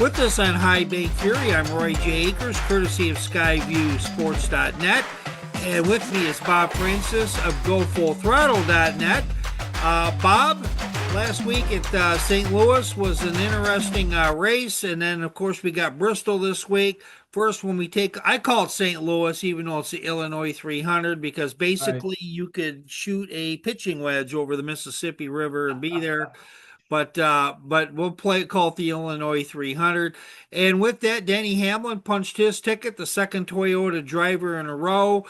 With us on High Bank Fury, I'm Roy J. Akers, courtesy of SkyViewSports.net. And with me is Bob Francis of GoFullThrottle.net. Bob, last week at St. Louis was an interesting race. And then, of course, we got Bristol this week. First, I call it St. Louis, even though it's the Illinois 300, because basically you could shoot a pitching wedge over the Mississippi River and be there. But we'll call it the Illinois 300. And with that, Denny Hamlin punched his ticket, the second Toyota driver in a row.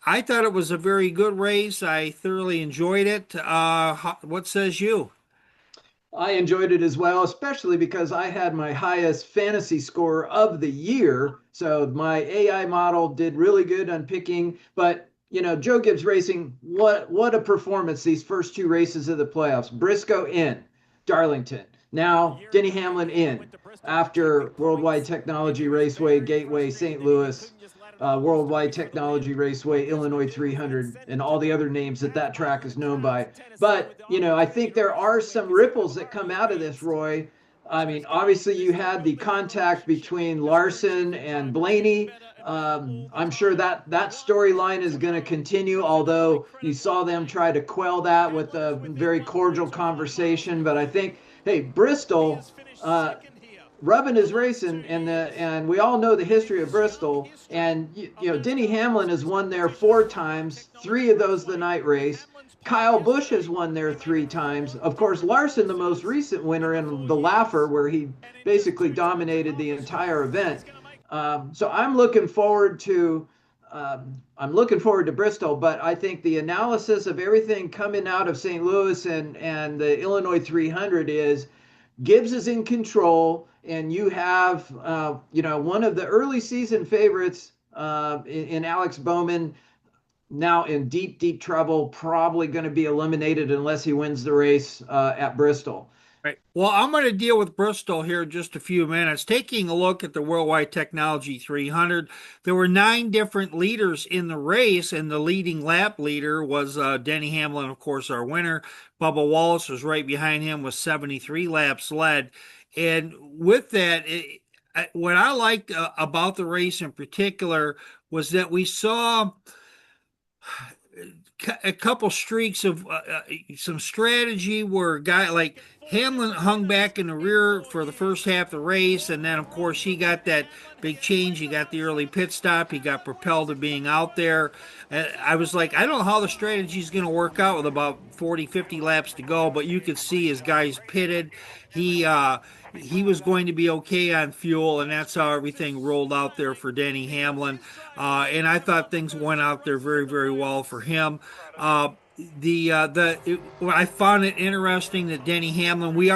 I thought it was a very good race. I thoroughly enjoyed it. What says you? I enjoyed it as well, especially because I had my highest fantasy score of the year. So my AI model did really good on picking. But, Joe Gibbs Racing, what a performance these first two races of the playoffs. Briscoe in, Darlington. Now Denny Hamlin in after Worldwide Technology Raceway, Gateway, St. Louis, Worldwide Technology Raceway, Illinois 300, and all the other names that track is known by. But, I think there are some ripples that come out of this, Roy. I mean, obviously you had the contact between Larson and Blaney. I'm sure that storyline is going to continue, although you saw them try to quell that with a very cordial conversation. But I think, hey, Bristol, rubbing his race, and we all know the history of Bristol. And Denny Hamlin has won there 4 times, 3 of those the night race. Kyle Busch has won there 3 times. Of course, Larson, the most recent winner in the Laffer, where he basically dominated the entire event. So I'm looking forward to Bristol. But I think the analysis of everything coming out of St. Louis and the Illinois 300 is Gibbs is in control. And you have, one of the early season favorites in Alex Bowman now in deep, deep trouble, probably going to be eliminated unless he wins the race at Bristol. Right. Well, I'm going to deal with Bristol here in just a few minutes. Taking a look at the Worldwide Technology 300, there were 9 different leaders in the race, and the leading lap leader was Denny Hamlin, of course, our winner. Bubba Wallace was right behind him with 73 laps led. And with that, what I liked about the race in particular was that we saw a couple streaks of some strategy where a guy like Hamlin hung back in the rear for the first half of the race, and then of course he got that big change. He got the early pit stop. He got propelled to being out there. I was like, I don't know how the strategy is going to work out with about 40, 50 laps to go, but you could see his guys pitted. He was going to be okay on fuel, and that's how everything rolled out there for Denny Hamlin. And I thought things went out there very, very well for him. I found it interesting that Denny Hamlin, we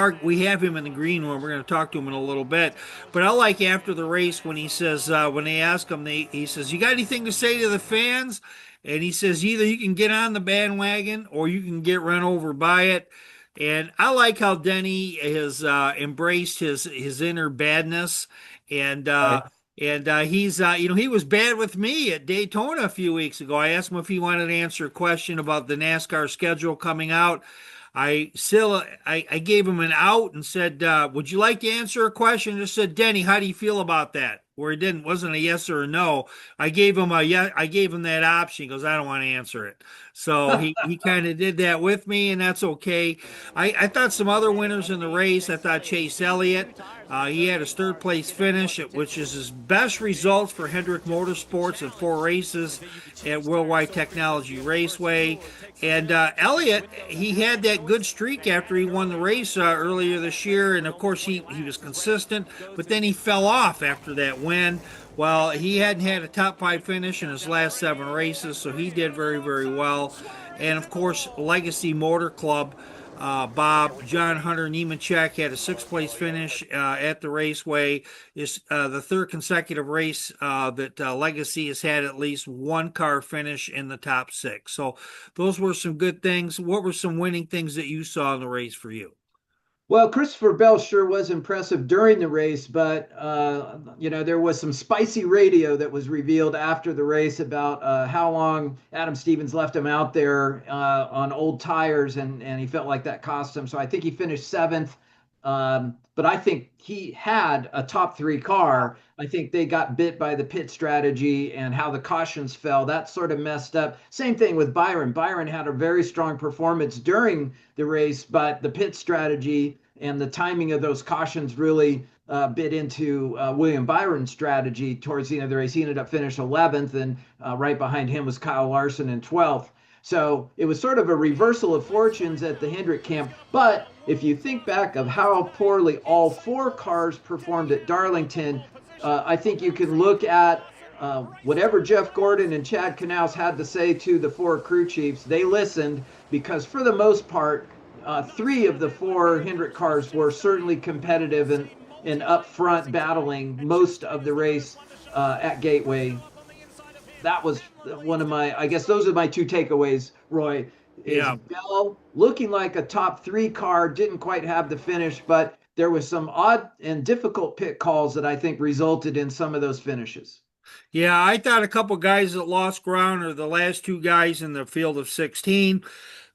have him in the green room. We're going to talk to him in a little bit, but I like after the race when he says, when they ask him, he says, "You got anything to say to the fans?" And he says, "Either you can get on the bandwagon or you can get run over by it." And I like how Denny has embraced his inner badness, and he's he was bad with me at Daytona a few weeks ago. I asked him if he wanted to answer a question about the NASCAR schedule coming out. I gave him an out and said, "Would you like to answer a question?" I just said, "Denny, how do you feel about that?" Where it wasn't a yes or a no. I gave him that option. He goes, "I don't want to answer it." So he kind of did that with me, and that's okay. I thought some other winners in the race. I thought Chase Elliott, he had his 3rd place finish, which is his best results for Hendrick Motorsports in 4 races at Worldwide Technology Raceway. And Elliott, he had that good streak after he won the race earlier this year, and of course he was consistent, but then he fell off after that win. Well, he hadn't had a top 5 finish in his last 7 races, so he did very, very well. And of course, Legacy Motor Club, Bob, John Hunter Nemechek had a 6th place finish at the raceway. It's the 3rd consecutive race that Legacy has had at least 1 car finish in the top 6. So those were some good things. What were some winning things that you saw in the race for you? Well, Christopher Bell sure was impressive during the race, but there was some spicy radio that was revealed after the race about how long Adam Stevens left him out there on old tires, and he felt like that cost him. So I think he finished 7th. But I think he had a top three car. I think they got bit by the pit strategy and how the cautions fell. That sort of messed up. Same thing with Byron. Byron had a very strong performance during the race, but the pit strategy and the timing of those cautions really bit into William Byron's strategy towards the end of the race. He ended up finishing 11th, and right behind him was Kyle Larson in 12th. So it was sort of a reversal of fortunes at the Hendrick camp. But if you think back of how poorly all four cars performed at Darlington, I think you can look at whatever Jeff Gordon and Chad Knaus had to say to the four crew chiefs. They listened because for the most part, three of the four Hendrick cars were certainly competitive and up front battling most of the race at Gateway. That was one of my, I guess those are my two takeaways, Roy. Is Bell looking like a top three car, didn't quite have the finish, but there was some odd and difficult pit calls that I think resulted in some of those finishes. Yeah, I thought a couple guys that lost ground are the last two guys in the field of 16.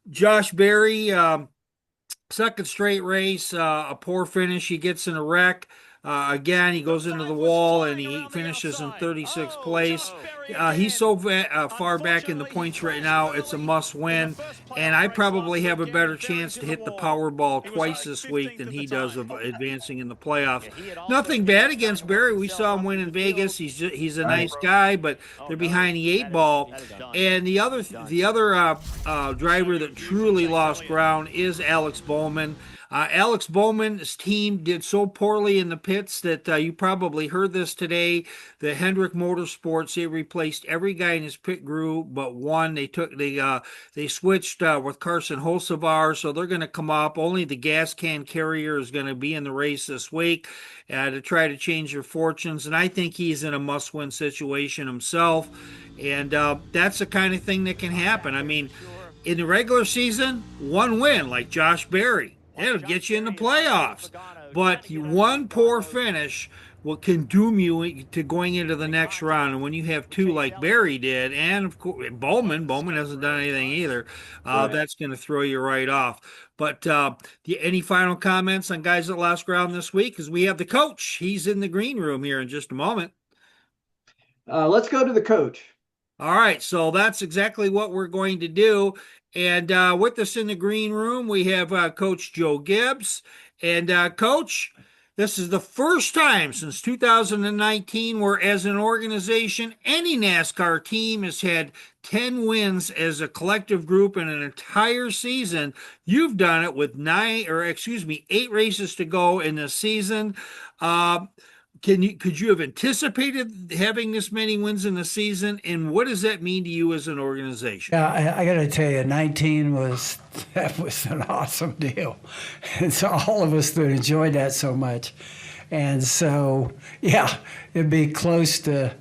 Josh Berry, second straight race, a poor finish. He gets in a wreck. Again, he goes into the wall and he finishes in 36th place. He's so far back in the points right now, it's a must win. And I probably have a better chance to hit the Powerball twice this week than he does of advancing in the playoffs. Nothing bad against Barry. We saw him win in Vegas. He's a nice guy, but they're behind the eight ball. And the other driver that truly lost ground is Alex Bowman. Alex Bowman's team did so poorly in the pits that you probably heard this today. The Hendrick Motorsports, they replaced every guy in his pit crew but one. They switched with Carson Hocevar, so they're going to come up. Only the gas can carrier is going to be in the race this week to try to change their fortunes. And I think he's in a must-win situation himself. And that's the kind of thing that can happen. I mean, in the regular season, one win like Josh Berry. It'll get you in the playoffs. But one poor finish can doom you to going into the next round. And when you have two like Barry did, and of course Bowman hasn't done anything either, that's going to throw you right off. But any final comments on guys that lost ground this week? Because we have the coach. He's in the green room here in just a moment. Let's go to the coach. All right, so that's exactly what we're going to do. And with us in the green room, we have Coach Joe Gibbs. And Coach, this is the first time since 2019 where, as an organization, any NASCAR team has had 10 wins as a collective group in an entire season. You've done it with 8 races to go in the season. Could you have anticipated having this many wins in the season, and what does that mean to you as an organization? Yeah, I got to tell you, 19 was an awesome deal, and so all of us that enjoyed that so much, and so yeah, it'd be close to.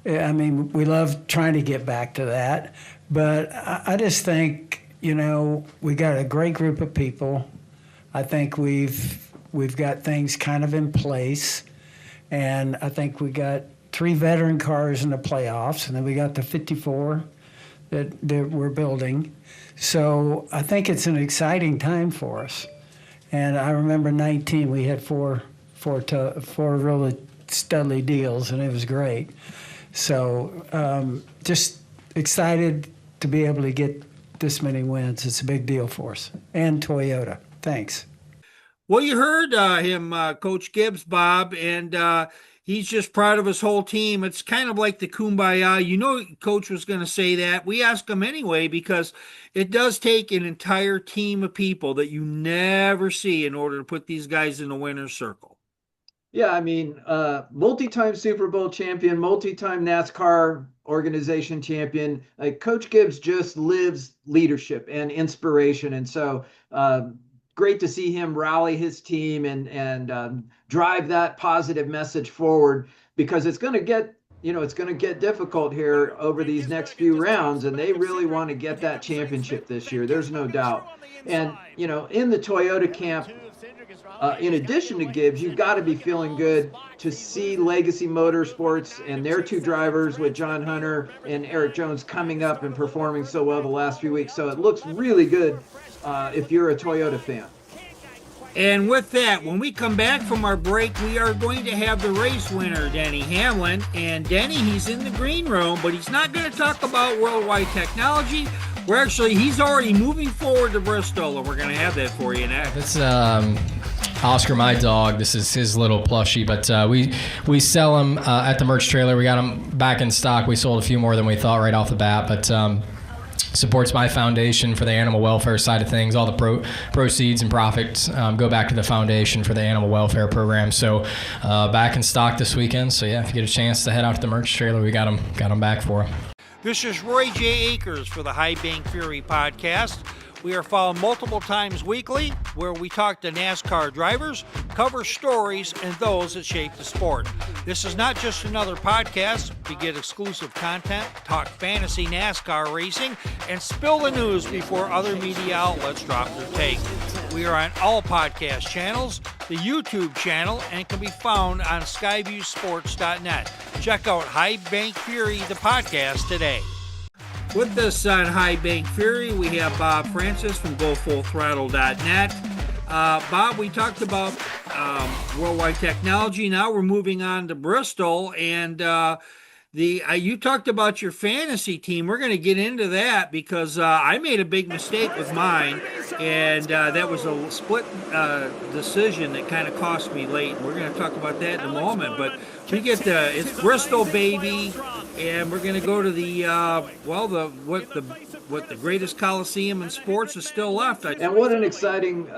I mean, we love trying to get back to that, but I just think we got a great group of people. I think we've got things kind of in place. And I think we got 3 veteran cars in the playoffs, and then we got the 54 that we're building. So I think it's an exciting time for us. And I remember 19, we had four really studly deals, and it was great. So just excited to be able to get this many wins. It's a big deal for us. And Toyota. Thanks. Well, you heard him, Coach Gibbs, Bob, and he's just proud of his whole team. It's kind of like the kumbaya. Coach was going to say that. We ask him anyway because it does take an entire team of people that you never see in order to put these guys in the winner's circle. Yeah, I mean, multi-time Super Bowl champion, multi-time NASCAR organization champion. Coach Gibbs just lives leadership and inspiration. And so great to see him rally his team and drive that positive message forward, because it's going to get difficult here over these next few rounds, and they really want to get that championship this year. There's no doubt. And in the Toyota camp, in addition to Gibbs, you've got to be feeling good to see Legacy Motorsports and their 2 drivers with John Hunter and Eric Jones coming up and performing so well the last few weeks. So it looks really good if you're a Toyota fan. And with that, when we come back from our break, we are going to have the race winner, Denny Hamlin. And Denny, he's in the green room, but he's not going to talk about worldwide technology. He's already moving forward to Bristol, and we're going to have that for you next. It's Oscar, my dog. This is his little plushie, but we sell him at the merch trailer. We got him back in stock. We sold a few more than we thought right off the bat, but supports my foundation for the animal welfare side of things. All the proceeds and profits go back to the foundation for the animal welfare program. So back in stock this weekend. So yeah, if you get a chance to head out to the merch trailer, we got them back for him. This is Roy J. Akers for the High Bank Fury podcast. We are followed multiple times weekly where we talk to NASCAR drivers, cover stories, and those that shape the sport. This is not just another podcast. We get exclusive content, talk fantasy NASCAR racing, and spill the news before other media outlets drop their take. We are on all podcast channels, the YouTube channel, and can be found on skyviewsports.net. Check out High Bank Fury, the podcast, today. With us on High Bank Fury, we have Bob Francis from GoFullThrottle.net. Bob, we talked about worldwide technology. Now we're moving on to Bristol, and you talked about your fantasy team. We're going to get into that because I made a big mistake with mine, and that was a split decision that kind of cost me late. We're going to talk about that in a moment, but it's Bristol, baby. And we're going to go to the greatest coliseum in sports is still left. And what an exciting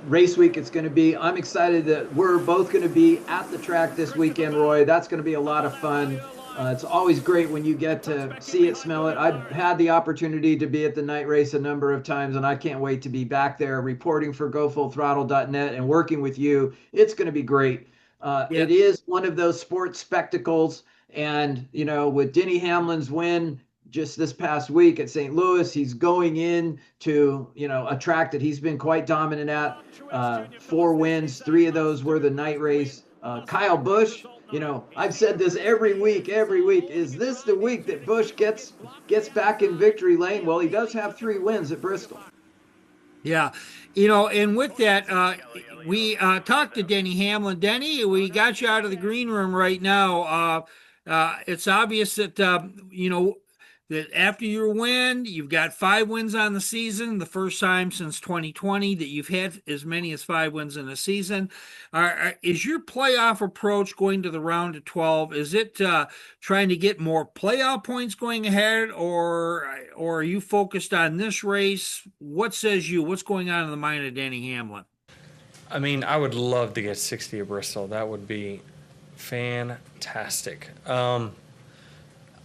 race week it's going to be. I'm excited that we're both going to be at the track this weekend, Roy. That's going to be a lot of fun. It's always great when you get to see it, smell it. I've had the opportunity to be at the night race a number of times, and I can't wait to be back there reporting for GoFullThrottle.net and working with you. It's going to be great. It is one of those sports spectacles. And, with Denny Hamlin's win just this past week at St. Louis, he's going in to, a track that he's been quite dominant at. 4 wins, 3 of those were the night race. Kyle Busch, I've said this every week. Is this the week that Busch gets back in victory lane? Well, he does have 3 wins at Bristol. Yeah. And with that, we talked to Denny Hamlin. Denny, we got you out of the green room right now. It's obvious that, that after your win, you've got 5 wins on the season, the first time since 2020 that you've had as many as 5 wins in a season. Is your playoff approach going to the round of 12? Is it trying to get more playoff points going ahead, or are you focused on this race? What's going on in the mind of Denny Hamlin? I mean, I would love to get 60 at Bristol. That would be fantastic. I'm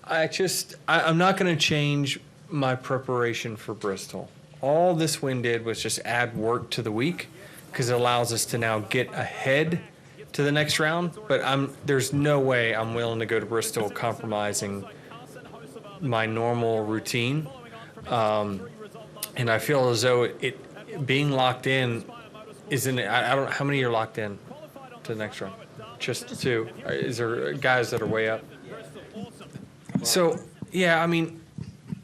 not going to change my preparation for Bristol. All this win did was just add work to the week because it allows us to now get ahead to the next round. But there's no way I'm willing to go to Bristol compromising my normal routine. And I feel as though it being locked in isn't. I don't know how many are locked in to the next round. Just 2. Is there guys that are way up? So, yeah, I mean,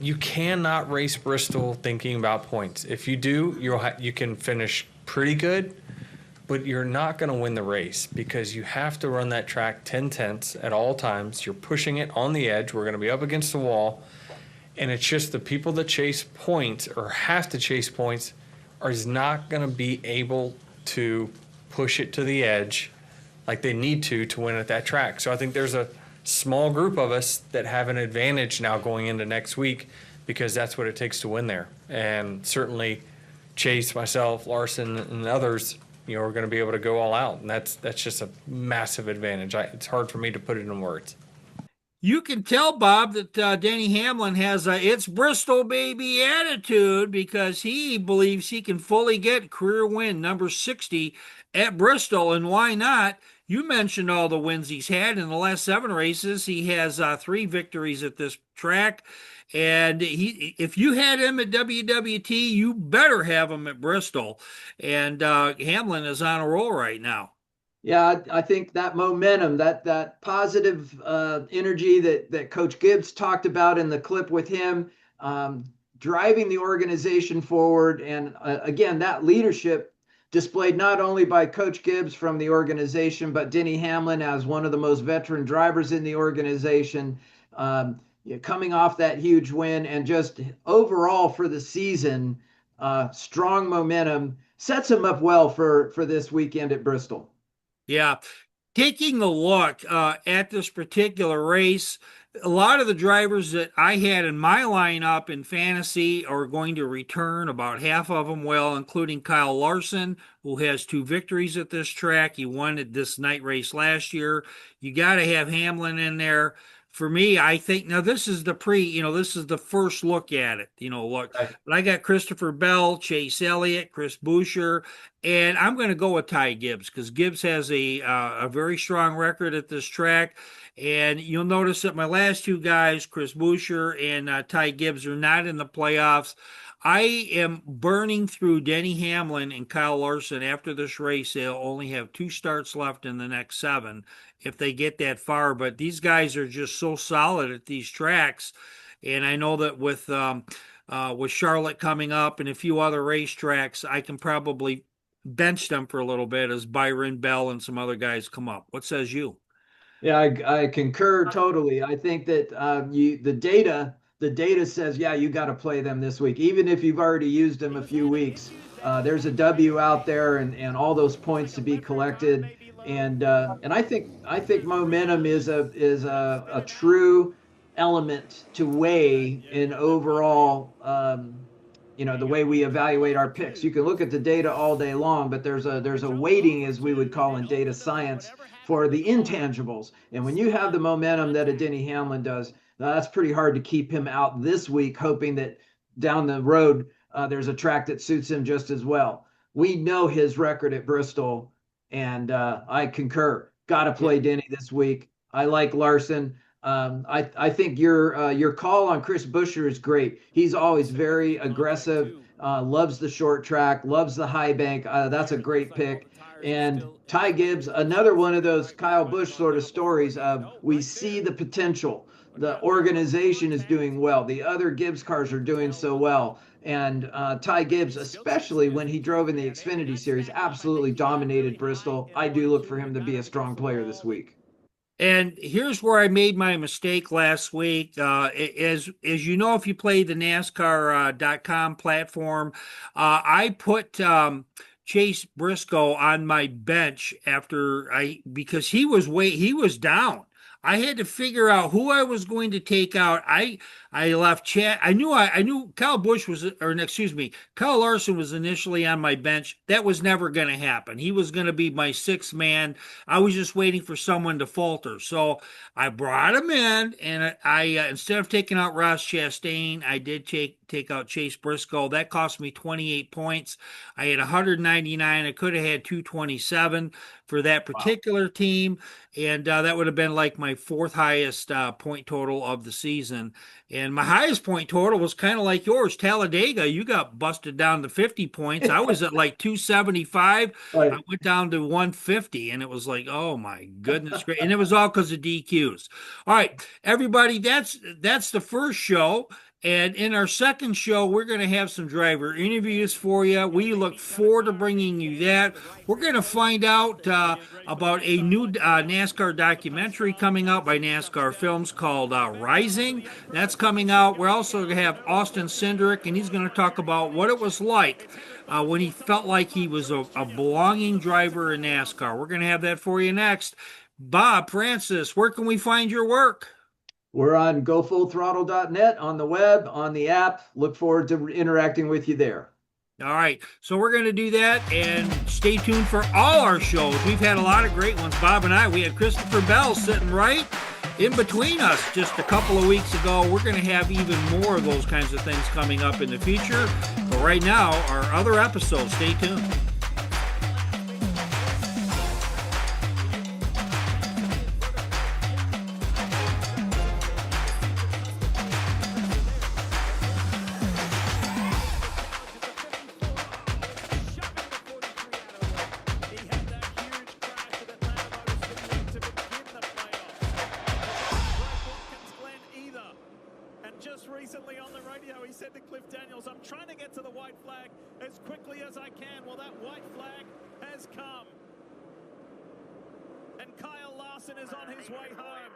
you cannot race Bristol thinking about points. If you do, you can finish pretty good, but you're not going to win the race because you have to run that track 10/10 at all times. You're pushing it on the edge. We're going to be up against the wall, and it's just the people that chase points or have to chase points is not going to be able to push it to the edge like they need to win at that track. So I think there's a small group of us that have an advantage now going into next week because that's what it takes to win there. And certainly Chase, myself, Larson, and others, are going to be able to go all out. And that's just a massive advantage. It's hard for me to put it in words. You can tell, Bob, that Denny Hamlin has a "it's Bristol, baby" attitude because he believes he can fully get career win number 60 at Bristol. And why not? You mentioned all the wins he's had in the last 7 races. He has 3 victories at this track. And if you had him at WWT, you better have him at Bristol. And Hamlin is on a roll right now. Yeah, I think that momentum, that positive energy that Coach Gibbs talked about in the clip with him, driving the organization forward. And again, that leadership displayed not only by Coach Gibbs from the organization, but Denny Hamlin as one of the most veteran drivers in the organization, coming off that huge win, and just overall for the season, strong momentum sets him up well for this weekend at Bristol. Yeah. Taking a look at this particular race, a lot of the drivers that I had in my lineup in fantasy are going to return. About half of them will, including Kyle Larson, who has 2 victories at this track. He won at this night race last year. You got to have Hamlin in there. For me, I think now this is this is the first look at it, look. Right. But I got Christopher Bell, Chase Elliott, Chris Buescher, and I'm going to go with Ty Gibbs because Gibbs has a very strong record at this track. And you'll notice that my last 2 guys, Chris Buescher and Ty Gibbs, are not in the playoffs. I am burning through Denny Hamlin and Kyle Larson after this race. They'll only have 2 starts left in the next 7 if they get that far. But these guys are just so solid at these tracks. And I know that with Charlotte coming up and a few other racetracks, I can probably bench them for a little bit as Byron Bell and some other guys come up. What says you? Yeah, I concur totally. I think that the data says, yeah, you got to play them this week, even if you've already used them a few weeks. There's a W out there, and all those points to be collected, and I think momentum is a true element to weigh in overall. The way we evaluate our picks. You can look at the data all day long, but there's a weighting, as we would call in data science, for the intangibles. And when you have the momentum that a Denny Hamlin does, that's pretty hard to keep him out this week, hoping that down the road there's a track that suits him just as well. We know his record at Bristol, and I concur. Got to play Denny this week. I like Larson. I think your call on Chris Buescher is great. He's always very aggressive, loves the short track, loves the high bank. That's a great pick. And Ty Gibbs, another one of those Kyle Busch sort of stories of we see the potential. The organization is doing well. The other Gibbs cars are doing so well. And Ty Gibbs, especially when he drove in the Xfinity Series, absolutely dominated Bristol. I do look for him to be a strong player this week. And here's where I made my mistake last week. As you know, if you play the NASCAR.com platform, I put Chase Briscoe on my bench because he was down. I had to figure out who I was going to take out. I left Chad. I knew Kyle Larson was initially on my bench. That was never going to happen. He was going to be my 6th man. I was just waiting for someone to falter. So I brought him in, and I instead of taking out Ross Chastain, I did take out Chase Briscoe. That cost me 28 points. I had 199. I could have had 227 for that particular team, and that would have been like my 4th highest point total of the season. And my highest point total was kind of like yours, Talladega. You got busted down to 50 points. I was at like 275. Right. I went down to 150, and it was like, oh my goodness, and it was all because of DQs. All right, everybody, that's the first show. And in our second show, we're going to have some driver interviews for you. We look forward to bringing you that. We're going to find out about a new NASCAR documentary coming out by NASCAR Films called Rising. That's coming out. We're also going to have Austin Cindric, and he's going to talk about what it was like when he felt like he was a belonging driver in NASCAR. We're going to have that for you next. Bob Francis, where can we find your work? We're on GoFullThrottle.net, on the web, on the app. Look forward to interacting with you there. All right, so we're going to do that, and stay tuned for all our shows. We've had a lot of great ones. Bob and I, we had Christopher Bell sitting right in between us just a couple of weeks ago. We're going to have even more of those kinds of things coming up in the future. But right now, our other episodes, stay tuned. Just recently on the radio, he said to Cliff Daniels, I'm trying to get to the white flag as quickly as I can. Well, that white flag has come. And Kyle Larson is on his way home.